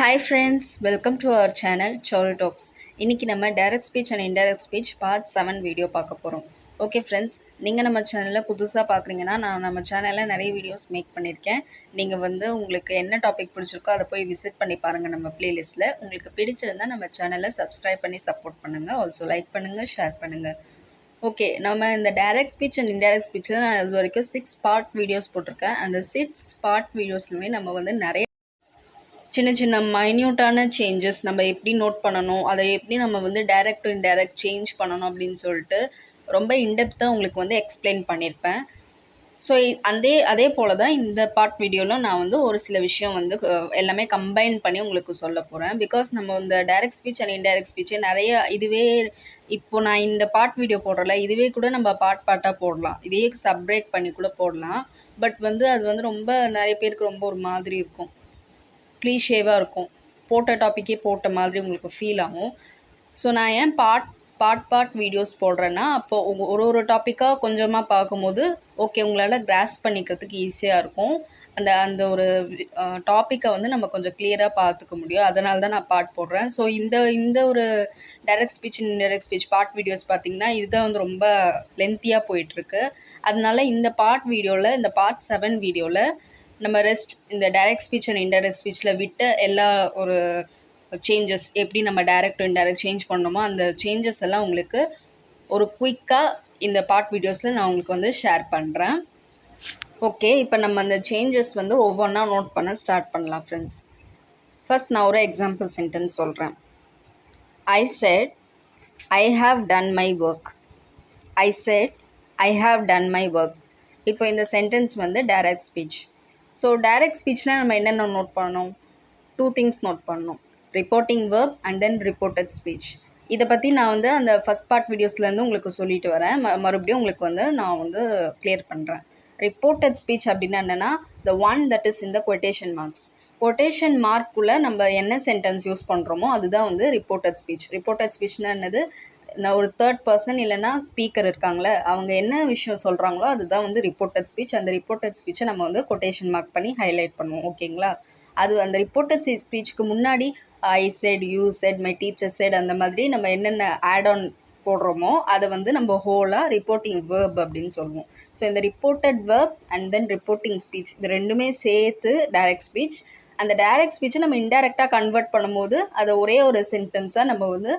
Hi friends, welcome to our channel Cholo Talks. இன்னைக்கு நம்ம direct speech and indirect speech part 7 video பார்க்க போகிறோம். Okay friends, நீங்கள் நம்ம சேனலில் புதுசாக பார்க்குறீங்கன்னா நான் நம்ம சேனலில் நிறைய வீடியோஸ் மேக் பண்ணியிருக்கேன். நீங்கள் உங்களுக்கு என்ன டாபிக் பிடிச்சிருக்கோ அதை போய் விசிட் பண்ணி பாருங்கள் நம்ம பிளேலிஸ்ட்டில். உங்களுக்கு பிடிச்சிருந்தா நம்ம சேனலை சப்ஸ்கிரைப் பண்ணி சப்போர்ட் பண்ணுங்கள். ஆல்சோ லைக் பண்ணுங்கள், ஷேர் பண்ணுங்கள். ஓகே, நம்ம இந்த டைரக்ட் ஸ்பீச் அண்ட் இன்டைரக்ட் ஸ்பீச்சில் நான் இது வரைக்கும் 6 பார்ட் வீடியோஸ் போட்டிருக்கேன். அந்த 6 பார்ட் வீடியோஸ்லுமே நம்ம நிறைய சின்ன சின்ன மைன்யூட்டான சேஞ்சஸ் நம்ம எப்படி நோட் பண்ணணும், அதை எப்படி நம்ம டைரக்ட் டு இன்டைரக்ட் சேஞ்ச் பண்ணணும் அப்படின்னு சொல்லிட்டு ரொம்ப இன்டெப்த்தாக உங்களுக்கு எக்ஸ்பிளைன் பண்ணியிருப்பேன். ஸோ அதே போல் தான் இந்த பார்ட் வீடியோவில் நான் ஒரு சில விஷயம் எல்லாமே கம்பைன் பண்ணி உங்களுக்கு சொல்ல போகிறேன். பிகாஸ் நம்ம இந்த direct speech and indirect speech நிறைய இதுவே இப்போது நான் இந்த பார்ட் வீடியோ போடுறல, இதுவே கூட நம்ம பார்ட்டாக போடலாம், இதையே சப்ரேக் பண்ணி கூட போடலாம். பட் அது ரொம்ப நிறைய பேருக்கு ரொம்ப ஒரு மாதிரி இருக்கும், க்ளீஷேவாக இருக்கும், போட்ட டாப்பிக்கே போட்ட மாதிரி உங்களுக்கு ஃபீல் ஆகும். ஸோ நான் ஏன் பார்ட் வீடியோஸ் போடுறேன்னா, அப்போது ஒரு டாப்பிக்காக கொஞ்சமாக பார்க்கும்போது ஓகே உங்களால் கிராஸ் பண்ணிக்கிறதுக்கு ஈஸியாக இருக்கும். அந்த ஒரு டாப்பிக்கை நம்ம கொஞ்சம் கிளியராக பார்த்துக்க முடியும். அதனால தான் நான் பார்ட் போடுறேன். ஸோ இந்த ஒரு direct speech indirect speech part videos பார்த்திங்கன்னா இதுதான் ரொம்ப லென்த்தியாக போயிட்டுருக்கு. அதனால இந்த பார்ட் வீடியோவில், இந்த பார்ட் 7 வீடியோவில் நம்ம இந்த டைரக்ட் ஸ்பீச் அண்ட் இன்டைரக்ட் ஸ்பீச்சில் விட்ட எல்லா ஒரு சேஞ்சஸ் எப்படி நம்ம டைரக்ட் டு இன்டைரக்ட் சேஞ்ச் பண்ணணுமோ அந்த சேஞ்சஸ் எல்லாம் உங்களுக்கு ஒரு குயிக்காக இந்த பார்ட் வீடியோஸில் நான் உங்களுக்கு ஷேர் பண்ணுறேன். ஓகே, இப்போ நம்ம அந்த சேஞ்சஸ் ஒவ்வொன்றா நோட் பண்ண ஸ்டார்ட் பண்ணலாம் ஃப்ரெண்ட்ஸ். ஃபர்ஸ்ட் நான் ஒரு எக்ஸாம்பிள் சென்டென்ஸ் சொல்கிறேன். I said I have done my work. I said I have done my work. இப்போ இந்த sentence direct speech. So direct ஸ்பீச்சில் நம்ம என்னென்ன நோட் பண்ணணும்? 2 திங்ஸ் நோட் பண்ணணும். Reporting verb and then reported speech. இதை பற்றி நான் அந்த ஃபஸ்ட் பார்ட் வீடியோஸ்லேருந்து உங்களுக்கு சொல்லிட்டு வரேன். மறுபடியும் உங்களுக்கு நான் கிளியர் பண்ணுறேன். ரிப்போர்ட்டட் ஸ்பீச் அப்படின்னா என்னென்னா, த ஒன் தட் இஸ் இந்த கொட்டேஷன் மார்க்ஸ். கொட்டேஷன் மார்க்குள்ளே நம்ம என்ன சென்டென்ஸ் யூஸ் பண்ணுறோமோ அதுதான் ரிப்போர்ட்டட் ஸ்பீச். ரிப்போர்ட்டட் ஸ்பீச்னா என்னது? நான் ஒரு தேர்ட் பர்சன் இல்லைனா ஸ்பீக்கர் இருக்காங்களே, அவங்க என்ன விஷயம் சொல்கிறாங்களோ அதுதான் ரிப்போர்ட்டட் ஸ்பீச். அந்த ரிப்போர்ட்டட் ஸ்பீச்சை நம்ம கொட்டேஷன் மார்க் பண்ணி ஹைலைட் பண்ணுவோம். ஓகேங்களா? அது அந்த ரிப்போர்ட்டட் ஸ்பீச்சுக்கு முன்னாடி ஐ set, you said, my teacher set, அந்த மாதிரி நம்ம என்னென்ன ஆட் ஆன் போடுறோமோ அதை நம்ம ஹோலாக ரிப்போர்ட்டிங் வேர்ப் அப்படின்னு சொல்லுவோம். ஸோ இந்த reported verb and then reporting speech இது ரெண்டுமே சேர்த்து டைரக்ட் ஸ்பீச். அந்த டைரக்ட் ஸ்பீச்சை நம்ம இன்டைரக்டாக கன்வெர்ட் பண்ணும்போது அதை ஒரே ஒரு சென்டென்ஸாக நம்ம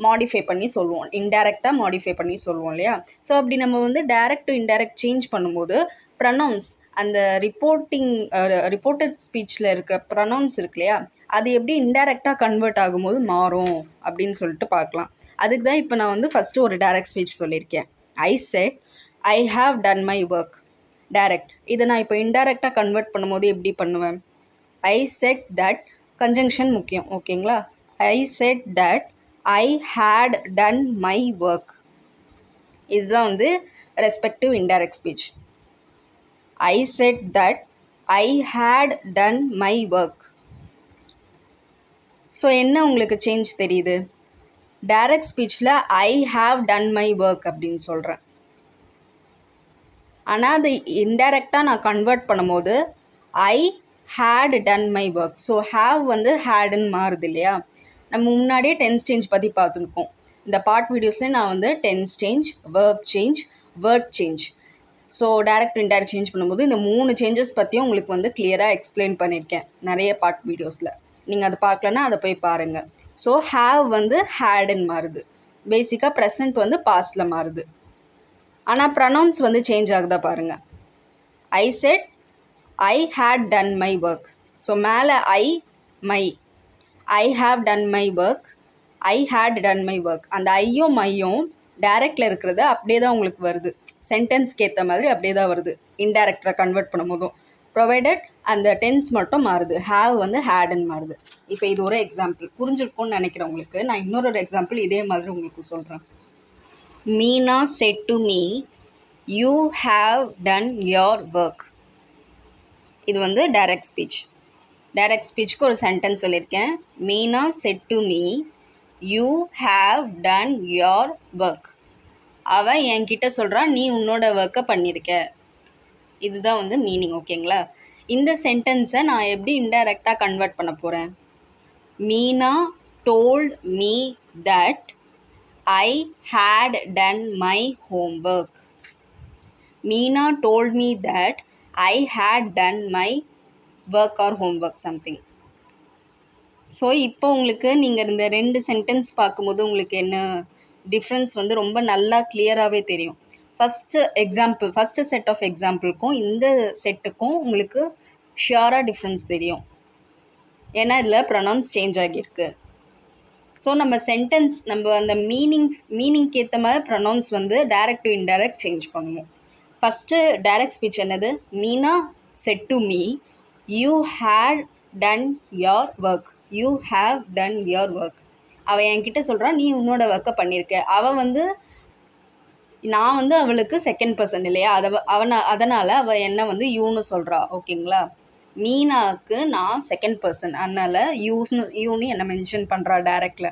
மாடிஃபை பண்ணி சொல்லுவோம், இன்டைரக்டாக மாடிஃபை பண்ணி சொல்லுவோம் இல்லையா? ஸோ அப்படி நம்ம டைரக்ட் டு இன்டைரக்ட் சேஞ்ச் பண்ணும்போது ப்ரனவுன்ஸ், அந்த ரிப்போர்ட்டட் ஸ்பீச்சில் இருக்கிற ப்ரனவுன்ஸ் இருக்கு இல்லையா, அது எப்படி இன்டைரக்டாக கன்வெர்ட் ஆகும்போது மாறும் அப்படின்னு சொல்லிட்டு பார்க்கலாம். அதுக்கு தான் இப்போ நான் ஃபஸ்ட்டு ஒரு டைரக்ட் ஸ்பீச் சொல்லியிருக்கேன். ஐ said I have done my work. Direct. இதை நான் இப்போ இன்டைரக்டாக கன்வெர்ட் பண்ணும்போது எப்படி பண்ணுவேன்? ஐ செட் தட், கன்ஜங்ஷன் முக்கியம். ஓகேங்களா? I said that I had done my work. இதுதான் respective indirect speech. I said that I had done my work. So என்ன உங்களுக்கு சேஞ்ச் தெரியுது? டைரக்ட் ஸ்பீச்சில் I have done my work அப்படின்னு சொல்கிறேன். ஆனால் அது இன்டைரக்டாக நான் கன்வெர்ட் பண்ணும்போது I had done my work. So have ஹேடுன்னு மாறுது இல்லையா? நம்ம முன்னாடியே டென்ஸ் சேஞ்ச் பற்றி பார்த்துருக்கோம். இந்த பார்ட் வீடியோஸ்லேயே நான் tense change, verb change, word change, so direct indirect change பண்ணும்போது இந்த 3 சேஞ்சஸ் பற்றியும் உங்களுக்கு கிளியராக எக்ஸ்பிளைன் பண்ணியிருக்கேன் நிறைய பார்ட் வீடியோஸில். நீங்கள் அதை பார்க்கலன்னா அதை போய் பாருங்கள். ஸோ ஹாவ் ஹேடுன்னு மாறுது. பேசிக்காக ப்ரெசன்ட் பாஸ்டில் மாறுது. ஆனால் ப்ரனவுன்ஸ் சேஞ்ச் ஆகுதா பாருங்கள். I said I had done my work. So மேலே I, my, I have done my work, I had done my work. அந்த ஐயும் மையும் டைரக்டில் இருக்கிறது அப்படியே தான் உங்களுக்கு வருது, சென்டென்ஸ்க்கு ஏற்ற மாதிரி அப்படியே தான் வருது இன்டைரக்டாக கன்வெர்ட் பண்ணும்போதும், ப்ரொவைடட் அந்த டென்ஸ் மட்டும் மாறுது, ஹாவ் ஹேடுன்னு மாறுது. இப்போ இது ஒரு எக்ஸாம்பிள் புரிஞ்சிருக்கும்னு நினைக்கிறேன் உங்களுக்கு. நான் இன்னொரு எக்ஸாம்பிள் இதே மாதிரி உங்களுக்கு சொல்கிறேன். Meena said to me you have done your work. இது டைரக்ட் ஸ்பீச். டைரக்ட் ஸ்பீச்சுக்கு ஒரு சென்டென்ஸ் சொல்லியிருக்கேன். Meena said to me you have done your work. அவள் என்கிட்ட சொல்கிறான் நீ உன்னோட ஒர்க்கை பண்ணியிருக்க. இதுதான் மீனிங். ஓகேங்களா? இந்த சென்டென்ஸை நான் எப்படி இன்டைரக்டாக கன்வெர்ட் பண்ண போகிறேன்? Meena told me that I had done my homework. Meena told me that I had done my work or homework something. So இப்போ உங்களுக்கு நீங்கள் இந்த 2 சென்டென்ஸ் பார்க்கும்போது உங்களுக்கு என்ன டிஃப்ரென்ஸ் வந்து ரொம்ப நல்லா கிளியராகவே தெரியும். ஃபஸ்ட்டு செட் ஆஃப் எக்ஸாம்பிளுக்கும் இந்த செட்டுக்கும் உங்களுக்கு ஷியராக டிஃப்ரென்ஸ் தெரியும். ஏன்னா இதில் ப்ரொனவுன்ஸ் சேஞ்ச் ஆகியிருக்கு. ஸோ நம்ம சென்டென்ஸ் நம்ம அந்த மீனிங்க்கு ஏற்ற மாதிரி ப்ரொனவுன்ஸ் வந்து டைரக்ட் டு இன்டைரக்ட் சேஞ்ச் பண்ணுவோம். ஃபஸ்ட்டு டைரக்ட் ஸ்பீச் என்னது? Meena said to me, you had done your work. You have done your work. அவள் என்கிட்ட சொல்கிறான், நீ உன்னோட ஒர்க்கை பண்ணியிருக்க. அவள் வந்து நான் வந்து அவளுக்கு செகண்ட் பர்சன் இல்லையா, அதனால் அவள் என்ன வந்து யூன்னு சொல்கிறா. ஓகேங்களா? மீனாவுக்கு நான் செகண்ட் பர்சன், அதனால் யூன்னு என்னை மென்ஷன் பண்ணுறா டைரக்டில்.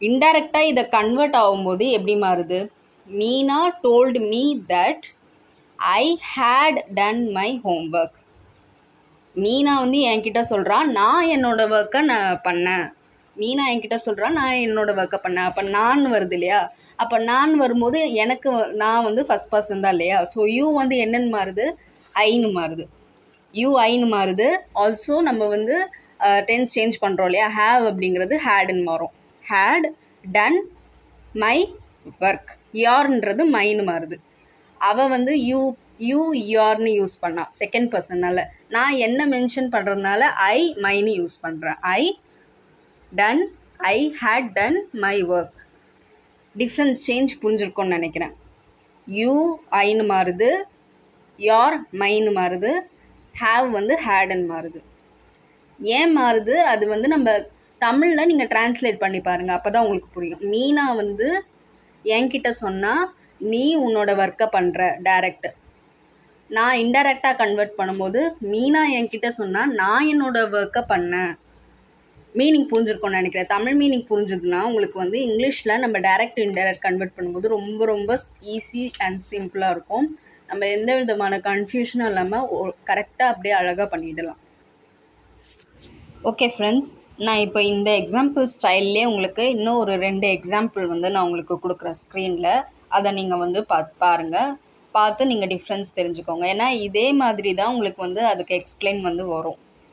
இன்டைரக்டாக இதை கன்வெர்ட் ஆகும்போது எப்படி மாறுது? Meena told me that I had done my homework. Meena வந்து என்கிட்ட சொல்கிறான், நான் என்னோட ஒர்க்கை நான் பண்ணேன். மீனா என்கிட்ட சொல்கிறான், நான் என்னோட ஒர்க்கை பண்ணேன். அப்போ நான் வருது இல்லையா? அப்போ நான் வரும்போது எனக்கு நான் வந்து ஃபஸ்ட் பர்சன் தான் இல்லையா? ஸோ யூ வந்து என்னன்னு மாறுது? ஐன்னு மாறுது. யூ ஐன்னு மாறுது. ஆல்சோ நம்ம வந்து டென்ஸ் சேஞ்ச் பண்ணுறோம் இல்லையா? ஹேவ் அப்படிங்கிறது ஹேடுன்னு மாறும். Had done my work. யார்ன்றது மைன்னு மாறுது. அவள் வந்து யார்னு யூஸ் பண்ணா செகண்ட் பர்சனால். நான் என்ன மென்ஷன் பண்ணுறதுனால ஐ மைன்னு யூஸ் பண்ணுறேன். I had done my work. Difference change புரிஞ்சிருக்கோன்னு நினைக்கிறேன். யூ ஐன்னு மாறுது, யார் மைன்னு மாறுது, ஹேவ் வந்து ஹேடுன்னு மாறுது. ஏன் மாறுது? அது வந்து நம்ம தமிழில் நீங்கள் டிரான்ஸ்லேட் பண்ணி பாருங்கள், அப்போ தான் உங்களுக்கு புரியும். மீனா வந்து என்கிட்ட சொன்னால் நீ உன்னோட ஒர்க்கை பண்ணுற டைரக்ட். நான் இன்டைரக்டாக கன்வெர்ட் பண்ணும்போது மீனா என்கிட்ட சொன்னால் நான் என்னோட ஒர்க்கை பண்ணேன். மீனிங் புரிஞ்சிருக்கோன்னு நினைக்கிறேன். தமிழ் மீனிங் புரிஞ்சுதுன்னா உங்களுக்கு வந்து இங்கிலீஷில் நம்ம டைரக்ட் இன்டைரக்ட் கன்வெர்ட் பண்ணும்போது ரொம்ப ரொம்ப ஈஸி அண்ட் சிம்பிளாக இருக்கும். நம்ம எந்த விதமான கன்ஃபியூஷனும் இல்லாமல் கரெக்டாக அப்படியே அழகாக பண்ணிடலாம். ஓகே ஃப்ரெண்ட்ஸ், நான் இப்போ இந்த எக்ஸாம்பிள் ஸ்டைல்லே உங்களுக்கு இன்னும் ஒரு 2 எக்ஸாம்பிள் வந்து நான் உங்களுக்கு கொடுக்குறேன் ஸ்க்ரீனில். அதை நீங்கள் வந்து பார்த்து நீங்கள் டிஃப்ரென்ஸ் தெரிஞ்சுக்கோங்க. ஏன்னா இதே மாதிரி தான் உங்களுக்கு வந்து அதுக்கு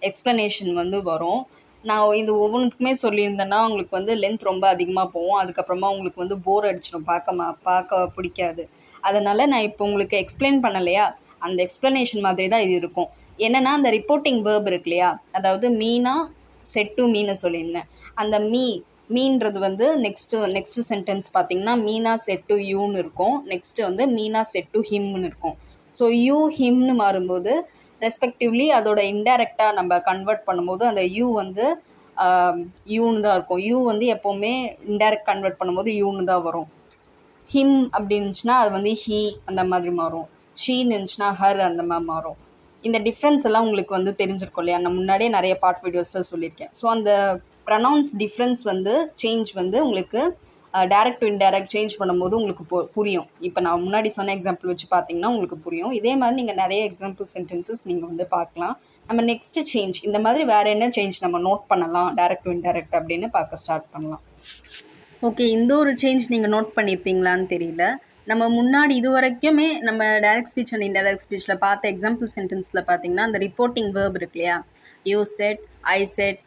எக்ஸ்ப்ளனேஷன் வந்து வரும். நான் இது ஒவ்வொன்றுக்குமே சொல்லியிருந்தேன்னா உங்களுக்கு வந்து லென்த் ரொம்ப அதிகமாக போகும். அதுக்கப்புறமா உங்களுக்கு வந்து போர் அடிச்சிடும், பார்க்க பிடிக்காது. அதனால் நான் இப்போ உங்களுக்கு எக்ஸ்பிளைன் பண்ணலையா, அந்த எக்ஸ்ப்ளனேஷன் மாதிரி தான் இது இருக்கும். என்னென்னா அந்த ரிப்போர்ட்டிங் வேர்ப் இருக்கு இல்லையா, அதாவது மீனா செட் டு மீன்னு சொல்லியிருந்தேன். அந்த மீன்றது வந்து நெக்ஸ்ட்டு சென்டென்ஸ் பார்த்தீங்கன்னா மீனா செட் டு யூன்னு இருக்கும். நெக்ஸ்ட்டு வந்து மீனா செட் டு ஹிம்னு இருக்கும். ஸோ யூ ஹிம்னு மாறும்போது ரெஸ்பெக்டிவ்லி அதோட இன்டைரக்டாக நம்ம கன்வெர்ட் பண்ணும்போது அந்த யூ வந்து யூன்னு தான் இருக்கும். யூ வந்து எப்போவுமே இன்டைரக்ட் கன்வெர்ட் பண்ணும்போது யூன்னு தான் வரும். ஹிம் அப்படி இருந்துச்சுன்னா அது வந்து ஹீ அந்த மாதிரி மாறும். ஷீன்னு இருந்துச்சுன்னா ஹர் அந்த மாதிரி மாறும். இந்த டிஃப்ரென்ஸ் எல்லாம் உங்களுக்கு வந்து தெரிஞ்சிருக்கும் இல்லையா? நான் முன்னாடியே நிறைய பார்ட் வீடியோஸில் சொல்லியிருக்கேன். ஸோ அந்த ப்ரொனவுன்ஸ் டிஃப்ரென்ஸ் வந்து சேஞ்ச் வந்து உங்களுக்கு டைரக்ட் டு இன்டைரக்ட் சேஞ்ச் பண்ணும்போது உங்களுக்கு புரியும். இப்போ நான் முன்னாடி சொன்ன எக்ஸாம்பிள் வச்சு பார்த்தீங்கன்னா உங்களுக்கு புரியும். இதே மாதிரி நீங்கள் நிறைய எக்ஸாம்பிள் சென்டென்சஸ் நீங்கள் வந்து பார்க்கலாம். நம்ம நெக்ஸ்ட்டு சேஞ்ச் இந்த மாதிரி வேறு என்ன சேஞ்ச் நம்ம நோட் பண்ணலாம் டைரக்ட் டு இன்டைரக்ட் அப்படின்னு பார்க்க ஸ்டார்ட் பண்ணலாம். ஓகே, இந்த ஒரு சேஞ்ச் நீங்கள் நோட் பண்ணியிருப்பீங்களான்னு தெரியல. நம்ம முன்னாடி இது வரைக்குமே நம்ம டைரக்ட் ஸ்பீச் அண்ட் இன்டைரக்ட் ஸ்பீச்சில் பார்த்த எக்ஸாம்பிள் சென்டென்ஸில் பார்த்தீங்கன்னா அந்த ரிப்போர்ட்டிங் வேர்ப் இருக்கு இல்லையா, you said, I set,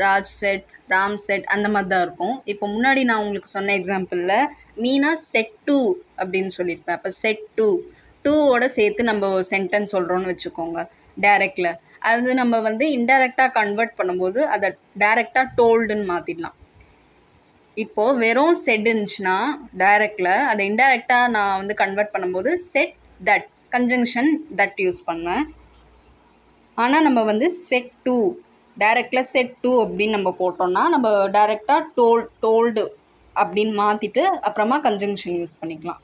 Raj set, Ram set அந்த மாதிரி தான் இருக்கும். இப்போ முன்னாடி நான் உங்களுக்கு சொன்ன எக்ஸாம்பிளில் மீனா செட் டு அப்படின்னு சொல்லியிருப்பேன். அப்போ செட் டூவோட சேர்த்து நம்ம சென்டென்ஸ் சொல்கிறோன்னு வச்சுக்கோங்க டைரக்டில். அது நம்ம வந்து இன்டைரக்டாக கன்வெர்ட் பண்ணும்போது அதை டைரக்டாக டோல்டுன்னு மாற்றிடலாம். இப்போது வெறும் செட் இருந்துச்சுன்னா டைரக்டில், அதை இன்டைரக்டாக நான் வந்து கன்வெர்ட் பண்ணும்போது set that conjunction that use பண்ணுவேன். ஆனால் நம்ம வந்து செட் டு டைரக்டில் செட் டு அப்படின்னு நம்ம போட்டோம்னா நம்ம டைரெக்டாக டோல்டு அப்படின்னு மாற்றிட்டு அப்புறமா கன்ஜங்ஷன் யூஸ் பண்ணிக்கலாம்.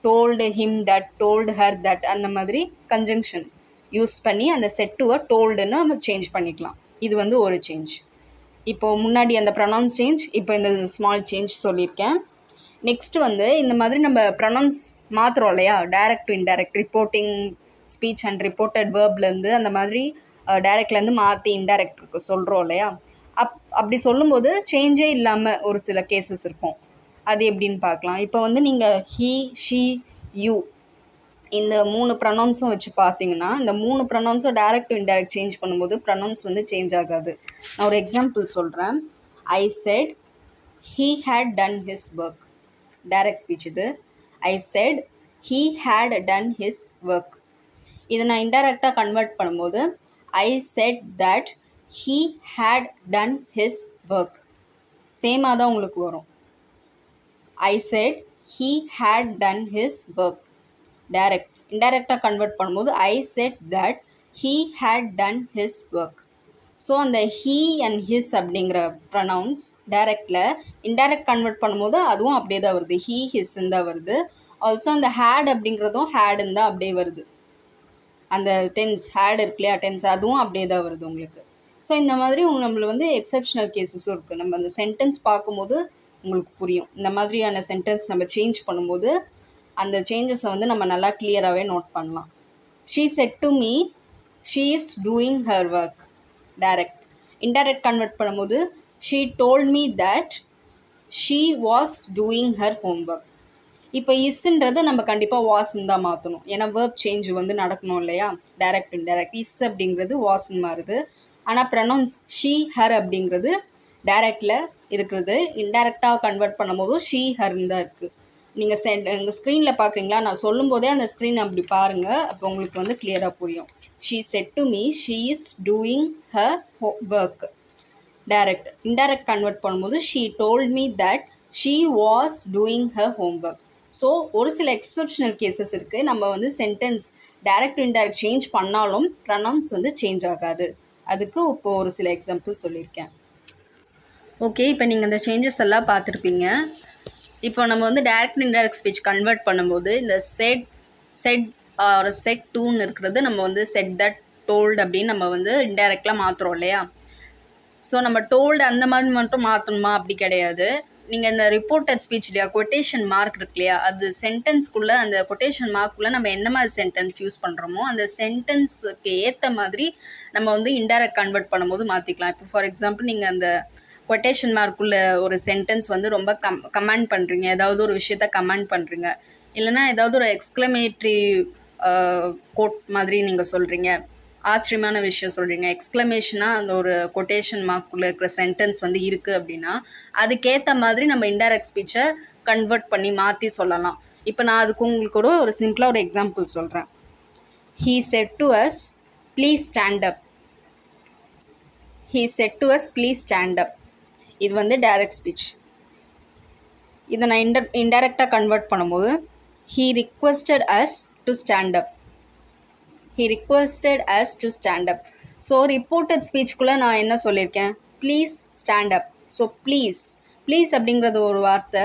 Told him that, told her that அந்த மாதிரி கன்ஜங்ஷன் யூஸ் பண்ணி அந்த செட்டுவை டோல்டுன்னு நம்ம சேஞ்ச் பண்ணிக்கலாம். இது வந்து ஒரு சேஞ்ச். இப்போது முன்னாடி அந்த ப்ரொனவுன்ஸ் சேஞ்ச், இப்போ இந்த ஸ்மால் சேஞ்ச் சொல்லியிருக்கேன். நெக்ஸ்ட்டு வந்து இந்த மாதிரி நம்ம ப்ரொனவுன்ஸ் மாற்றுறோம் இல்லையா, direct to indirect, reporting speech and reported வேர்ப்லேருந்து அந்த மாதிரி டைரக்ட்லேருந்து மாற்றி இன்டைரக்ட் சொல்கிறோம் இல்லையா, அப்படி சொல்லும்போது சேஞ்சே இல்லாமல் ஒரு சில கேசஸ் இருக்கும். அது எப்படின்னு பார்க்கலாம். இப்போ வந்து நீங்கள் ஹீ, ஷீ, யூ இந்த 3 ப்ரொனவுன்ஸும் வச்சு பார்த்தீங்கன்னா, இந்த 3 ப்ரொனவுன்ஸும் டைரக்ட் டு இன்டைரக்ட் சேஞ்ச் பண்ணும்போது ப்ரொனவுன்ஸ் வந்து சேஞ்ச் ஆகாது. நான் ஒரு எக்ஸாம்பிள் சொல்கிறேன். I set he had done his work. Direct speech இது. I said he had done his work. இதை நான் இன்டைரக்டாக கன்வெர்ட் பண்ணும்போது I said that he had done his work. சேமாக தான் உங்களுக்கு வரும். I said he had done his work. Direct. இன்டைரக்டாக convert பண்ணும்போது I said that he had done his work. So அந்த he and his அப்படிங்கிற ப்ரொனவுன்ஸ் டைரக்டில் இன்டைரக்ட் கன்வெர்ட் பண்ணும்போது அதுவும் அப்படியே தான் வருது. he, hisன்னு தான் வருது. ஆல்சோ அந்த had அப்படிங்கிறதும் hadன்னு தான் அப்படியே வருது. அந்த டென்ஸ் had இருக்கு இல்லையா, டென்ஸ் அதுவும் அப்படியே தான் வருது உங்களுக்கு. ஸோ இந்த மாதிரி நம்மளுக்கு வந்து எக்ஸப்ஷனல் கேசஸும் இருக்குது. நம்ம அந்த சென்டென்ஸ் பார்க்கும்போது உங்களுக்கு புரியும். இந்த மாதிரியான சென்டென்ஸ் நம்ம சேஞ்ச் பண்ணும்போது அந்த சேஞ்சஸை வந்து நம்ம நல்லா கிளியராகவே நோட் பண்ணலாம். she said to me she is doing her work. Direct. Indirect convert பண்ணும்போது she told me that she was doing her homework. இப்போ இஸ்ன்றது நம்ம கண்டிப்பாக வாஸ்ன்னு தான் மாற்றணும். ஏன்னா வேர்ப் சேஞ்ச் வந்து நடக்கணும் இல்லையா. Direct indirect. இஸ் அப்படிங்கிறது வாஸ்ன்னு மாறுது. ஆனால் ப்ரொனவுன்ஸ் she, her அப்படிங்கிறது டைரக்டில் இருக்கிறது. இன்டைரக்டாக கன்வெர்ட் பண்ணும்போது she, herன்னு தான் இருக்குது. நீங்கள் எங்கள் ஸ்க்ரீனில் பார்க்குறீங்களா? நான் சொல்லும் போதே அந்த ஸ்க்ரீன் அப்படி பாருங்கள். அப்போ உங்களுக்கு வந்து கிளியராக புரியும். she said to me she is doing her work. Direct. Indirect convert பண்ணும்போது she told me that she was doing her homework. So ஒரு சில எக்ஸப்ஷனல் கேசஸ் இருக்குது. நம்ம வந்து சென்டென்ஸ் டைரக்ட் இன்டைரக்ட் சேஞ்ச் பண்ணாலும் ப்ரொனவுன்ஸ் வந்து சேஞ்ச் ஆகாது. அதுக்கு இப்போ ஒரு சில எக்ஸாம்பிள் சொல்லியிருக்கேன். ஓகே, இப்போ நீங்கள் இந்த சேஞ்சஸ் எல்லாம் பார்த்துருப்பீங்க. இப்போ நம்ம வந்து டைரக்ட் இன்டைரக்ட் ஸ்பீச் கன்வெர்ட் பண்ணும்போது இந்த செட் ஒரு செட் டூன்னு இருக்கிறது நம்ம வந்து செட் தட், டோல்டு அப்படின்னு நம்ம வந்து இன்டைரக்டாக மாற்றுறோம் இல்லையா. ஸோ நம்ம டோல்டு அந்த மாதிரி மட்டும் மாற்றணுமா? அப்படி கிடையாது. நீங்கள் இந்த ரிப்போர்ட்டட் ஸ்பீச் இல்லையா, கொட்டேஷன் மார்க் இருக்கு இல்லையா, அது சென்டென்ஸ்குள்ளே அந்த கொட்டேஷன் மார்க்குள்ளே நம்ம என்ன மாதிரி சென்டென்ஸ் யூஸ் பண்ணுறோமோ அந்த சென்டென்ஸுக்கு ஏற்ற மாதிரி நம்ம வந்து இன்டைரக்ட் கன்வெர்ட் பண்ணும்போது மாற்றிக்கலாம். இப்போ ஃபார் எக்ஸாம்பிள் நீங்கள் அந்த கொட்டேஷன் மார்க்குள்ள ஒரு சென்டென்ஸ் வந்து ரொம்ப கமெண்ட் பண்ணுறீங்க, ஏதாவது ஒரு விஷயத்த கமெண்ட் பண்ணுறீங்க, இல்லைனா ஏதாவது ஒரு எக்ஸ்க்ளமேட்ரி கோட் மாதிரி நீங்கள் சொல்கிறீங்க, ஆச்சரியமான விஷயம் சொல்கிறீங்க, எக்ஸ்க்ளமேஷனாக அந்த ஒரு கொட்டேஷன் மார்க்குள்ளே இருக்கிற சென்டென்ஸ் வந்து இருக்குது அப்படின்னா அதுக்கேற்ற மாதிரி நம்ம இன்டைரக்ட் ஸ்பீச்சை கன்வெர்ட் பண்ணி மாற்றி சொல்லலாம். இப்போ நான் அதுக்கு உங்களுக்கு ஒரு சிம்பிளாக ஒரு எக்ஸாம்பிள் சொல்கிறேன். he said to us please stand up. he said to us please stand up. இது வந்து டைரக்ட் ஸ்பீச். இதை நான் இன்டைரக்டாக கன்வெர்ட் பண்ணும்போது he requested us to stand up. he requested us to stand up. So reported ஸ்பீச்சுக்குள்ளே நான் என்ன சொல்லியிருக்கேன்? Please stand up. So please அப்படிங்கிறது ஒரு வார்த்தை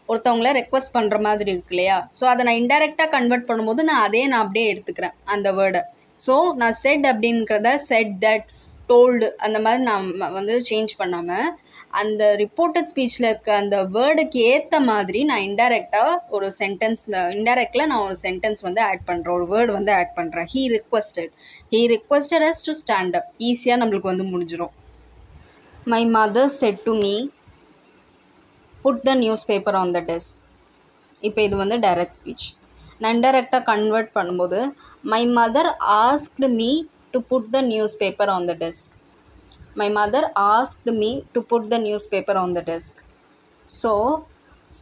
ஒருத்தவங்கள ரெக்வஸ்ட் பண்ணுற மாதிரி இருக்கு இல்லையா. ஸோ அதை நான் இன்டைரக்டாக கன்வெர்ட் பண்ணும்போது நான் அப்படியே எடுத்துக்கிறேன் அந்த வேர்டை. ஸோ நான் செட் அப்படிங்கிறத செட் தட், டோல்டு அந்த மாதிரி நான் வந்து சேஞ்ச் பண்ணாமல் அந்த ரிப்போர்ட்டட் ஸ்பீச்சில் இருக்க அந்த வேர்டுக்கு ஏற்ற மாதிரி நான் இன்டைரக்டாக ஒரு சென்டென்ஸ், இன்டைரக்டில் நான் ஒரு சென்டென்ஸ் வந்து ஆட் பண்ணுறேன், ஒரு வேர்டு வந்து ஆட் பண்ணுறேன். he requested us to stand up. ஈஸியாக நம்மளுக்கு வந்து முடிஞ்சிடும். my mother said to me put the newspaper on the desk. இப்போ இது வந்து டைரக்ட் ஸ்பீச். நான் இன்டைரக்டாக கன்வெர்ட் பண்ணும்போது my mother asked me to put the newspaper on the desk. my mother asked me to put the newspaper on the desk. So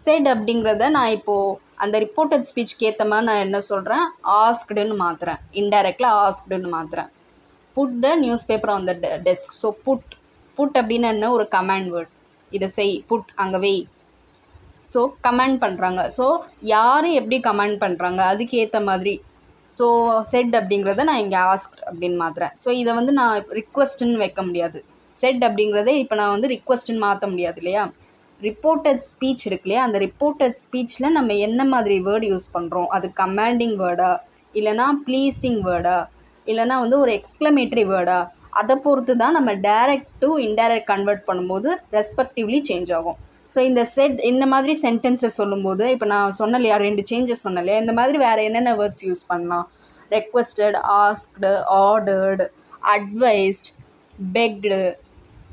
set அப்படிங்கிறத நான் இப்போது அந்த reported ஸ்பீச்சுக்கு ஏற்ற மாதிரி நான் என்ன சொல்கிறேன்? ஆஸ்க்டுன்னு மாற்றுறேன். இன்டைரக்டில் ஆஸ்க்டுன்னு மாற்றுறேன். Put the newspaper on the desk. So put அப்படின்னு என்ன? ஒரு கமாண்ட் வேர்ட். இதை செய், புட் அங்கே வெய். ஸோ கமாண்ட் பண்ணுறாங்க. ஸோ யார் எப்படி கமாண்ட் பண்ணுறாங்க அதுக்கு ஏற்ற மாதிரி. ஸோ செட் அப்படிங்கிறத நான் இங்கே ஆஸ்க் அப்படின்னு மாற்றுறேன். ஸோ இதை வந்து நான் ரிக்வெஸ்ட்டுன்னு வைக்க முடியாது. செட் அப்படிங்கிறத இப்போ நான் வந்து ரிக்வெஸ்ட்டுன்னு மாற்ற முடியாது இல்லையா. ரிப்போர்ட்டட் ஸ்பீச் இருக்கு இல்லையா, அந்த ரிப்போர்ட்டட் ஸ்பீச்சில் நம்ம என்ன மாதிரி வேர்டு யூஸ் பண்ணுறோம், அது கமாண்டிங் வேர்டா இல்லைனா ப்ளீஸிங் வேர்டா இல்லைனா வந்து ஒரு எக்ஸ்க்ளமேட்டரி வேர்டா, அதை பொறுத்து தான் நம்ம டைரக்ட் டு இன்டைரக்ட் கன்வெர்ட் பண்ணும்போது ரெஸ்பெக்டிவ்லி சேஞ்ச் ஆகும். ஸோ இந்த செட் இந்த மாதிரி சென்டென்ஸை சொல்லும்போது இப்போ நான் சொன்ன இல்லையா 2 சேஞ்சஸ் சொன்னேன் இல்லையா, இந்த மாதிரி வேறு என்னென்ன வேர்ட்ஸ் யூஸ் பண்ணலாம்? Requested, asked, ordered, advised, pecked,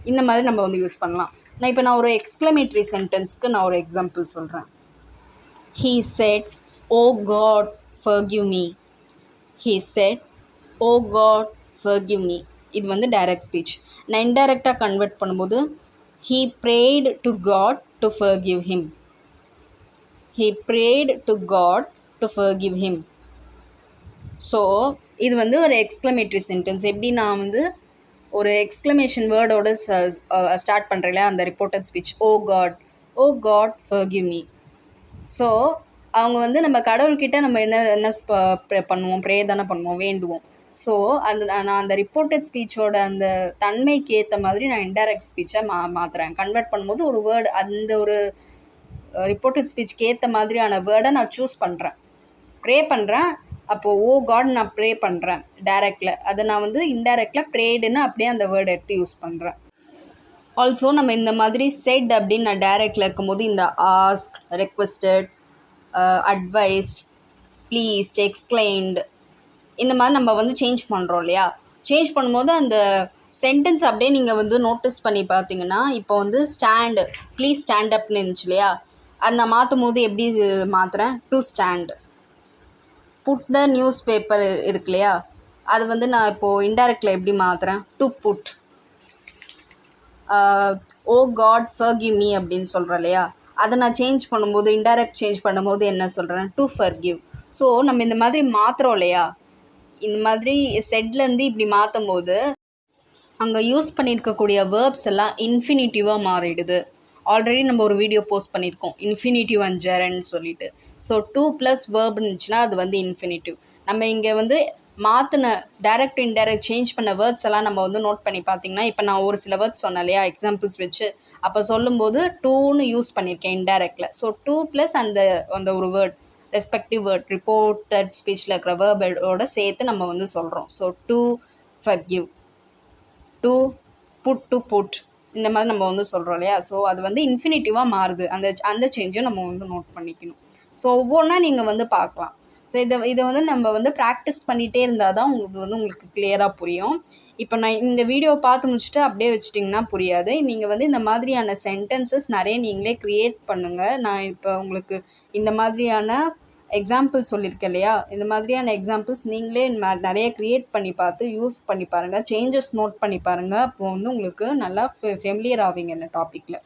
இந்த மாதிரி நம்ம வந்து யூஸ் பண்ணலாம். நான் ஒரு எக்ஸ்க்ளமேட்டரி சென்டென்ஸ்க்கு நான் ஒரு எக்ஸாம்பிள் சொல்கிறேன். He said, "Oh God, forgive me." He said, "Oh God, forgive me." இது வந்து டைரக்ட் ஸ்பீச். நான் இன்டைரக்டாக கன்வெர்ட் பண்ணும்போது he prayed to God to forgive him. He prayed to God to forgive him. So இது வந்து ஒரு exclamatory sentence. எப்படி நான் வந்து ஒரு எக்ஸ்க்ளமேஷன் வேர்டோட ஸ்டார்ட் பண்ணுறேன் அந்த ரிப்போர்ட்டட் ஸ்பீச், ஓ காட், ஓ காட் ஃபர்கிவ் மீ. ஸோ அவங்க வந்து நம்ம கடவுள்கிட்ட நம்ம என்ன பண்ணுவோம், ப்ரே தானே பண்ணுவோம், வேண்டுவோம். ஸோ நான் அந்த ரிப்போர்ட்டட் ஸ்பீச்சோட அந்த தன்மைக்கு ஏற்ற மாதிரி நான் இன்டைரக்ட் ஸ்பீச்சை மாற்றுறேன். கன்வெர்ட் பண்ணும்போது ஒரு வேர்டு, அந்த ஒரு ரிப்போர்ட்டட் ஸ்பீச்சுக்கு ஏற்ற மாதிரியான வேர்டை நான் சூஸ் பண்ணுறேன். ப்ரே பண்ணுறேன், அப்போது ஓ காட் நான் ப்ரே பண்ணுறேன் டைரக்டில், அதை நான் வந்து இன்டைரக்டில் ப்ரேடுன்னு அப்படியே அந்த வேர்டை எடுத்து யூஸ் பண்ணுறேன். ஆல்சோ நம்ம இந்த மாதிரி செட் அப்படின்னு நான் டைரக்டில் இருக்கும்போது இந்த ஆஸ்க், ரெக்வெஸ்டட், அட்வைஸ்ட், ப்ளீஸ்ட், எக்ஸ்க்ளைம்டு, இந்த மாதிரி நம்ம வந்து சேஞ்ச் பண்ணுறோம் இல்லையா. சேஞ்ச் பண்ணும்போது அந்த சென்டென்ஸ் அப்படியே நீங்கள் வந்து நோட்டீஸ் பண்ணி பார்த்தீங்கன்னா, இப்போ வந்து ஸ்டாண்டு, ப்ளீஸ் ஸ்டாண்ட் அப்னு இருந்துச்சு இல்லையா, அது நான் மாற்றும் போது எப்படி மாற்றுறேன், to stand. Put the newspaper இருக்கு இல்லையா, அது வந்து நான் இப்போது இன்டைரக்டில் எப்படி மாற்றுறேன், to put. Oh god forgive me அப்படின்னு சொல்கிறேன் இல்லையா, அதை நான் சேஞ்ச் பண்ணும்போது, இன்டைரக்ட் சேஞ்ச் பண்ணும்போது என்ன சொல்கிறேன், டு ஃபர்கிவ். ஸோ நம்ம இந்த மாதிரி மாற்றுறோம் இல்லையா, இந்த மாதிரி செட்லேருந்து இப்படி மாற்றும் போது அங்கே யூஸ் பண்ணியிருக்கக்கூடிய வேர்ப்ஸ் எல்லாம் இன்ஃபினிட்டிவாக மாறிடுது. ஆல்ரெடி நம்ம ஒரு வீடியோ போஸ்ட் பண்ணியிருக்கோம், இன்ஃபினிட்டிவ் அண்ட் ஜெரன்னு சொல்லிட்டு. ஸோ 2+ வேர்ப் இருந்துச்சுன்னா அது வந்து இன்ஃபினிட்டிவ். நம்ம இங்கே வந்து மாற்றின டைரக்ட் இன்டைரக்ட் சேஞ்ச் பண்ண வேர்ட்ஸ் எல்லாம் நம்ம வந்து நோட் பண்ணி பார்த்தீங்கன்னா, இப்போ நான் ஒரு சில வேர்ட்ஸ் சொன்னேன் இல்லையா எக்ஸாம்பிள்ஸ் வச்சு, அப்போ சொல்லும்போது டூன்னு யூஸ் பண்ணியிருக்கேன் இன்டைரக்டில். ஸோ 2+ அந்த ஒரு வேர்ட், ரெஸ்பெக்டிவ் வேர்ட், ரிப்போர்ட்டட் ஸ்பீச்சில் இருக்கிற வேர்போட சேர்த்து நம்ம வந்து சொல்கிறோம். So to forgive, to put, to put, இந்த மாதிரி நம்ம வந்து சொல்கிறோம் இல்லையா. ஸோ அது வந்து இன்ஃபினிட்டிவாக மாறுது. அந்த சேஞ்சை நம்ம வந்து நோட் பண்ணிக்கணும். ஸோ ஒவ்வொன்றா நீங்கள் வந்து பார்க்கலாம். ஸோ இதை வந்து நம்ம வந்து ப்ராக்டிஸ் பண்ணிகிட்டே இருந்தால் தான் உங்களுக்கு கிளியராக புரியும். இப்போ நான் இந்த வீடியோ பார்த்து முடிச்சுட்டு அப்படியே வச்சிட்டிங்கன்னா புரியாது. நீங்கள் வந்து இந்த மாதிரியான சென்டென்சஸ் நிறைய நீங்களே க்ரியேட் பண்ணுங்கள். நான் இப்போ உங்களுக்கு இந்த மாதிரியான எக்ஸாம்பிள் சொல்லியிருக்கேன் இல்லையா, இந்த மாதிரியான எக்ஸாம்பிள்ஸ் நீங்களே நிறைய க்ரியேட் பண்ணி பார்த்து யூஸ் பண்ணி பாருங்கள், சேஞ்சஸ் நோட் பண்ணி பாருங்கள். அப்போது வந்து உங்களுக்கு நல்லா ஃபெமிலியர் ஆவீங்க இந்த டாப்பிக்கில்.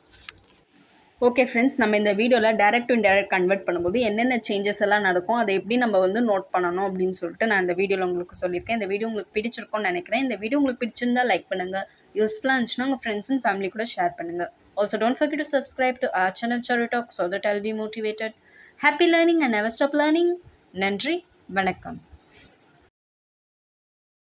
ஓகே ஃப்ரெண்ட்ஸ், நம்ம இந்த வீடியோவில் டைரக்ட் டு இன்டைரக்ட் கன்வெர்ட் பண்ணும்போது என்னென்ன சேஞ்சஸ் எல்லாம் நடக்கும், அதை எப்படி நம்ம வந்து நோட் பண்ணணும் அப்படின்னு சொல்லிட்டு நான் இந்த வீடியோவில் உங்களுக்கு சொல்லியிருக்கேன். இந்த வீடியோ உங்களுக்கு பிடிச்சிருக்கும்னு நினைக்கிறேன். இந்த வீடியோ உங்களுக்கு பிடிச்சிருந்தா லைக் பண்ணுங்கள், யூஸ்ஃபுல்லாக இருந்துச்சுன்னா உங்கள் ஃப்ரெண்ட்ஸ் அண்ட் ஃபேமிலி கூட ஷேர் பண்ணுங்கள். Also don't forget to subscribe to our channel Charu Talk so that I'll be motivated. Happy learning and never stop learning. நன்றி, வணக்கம்.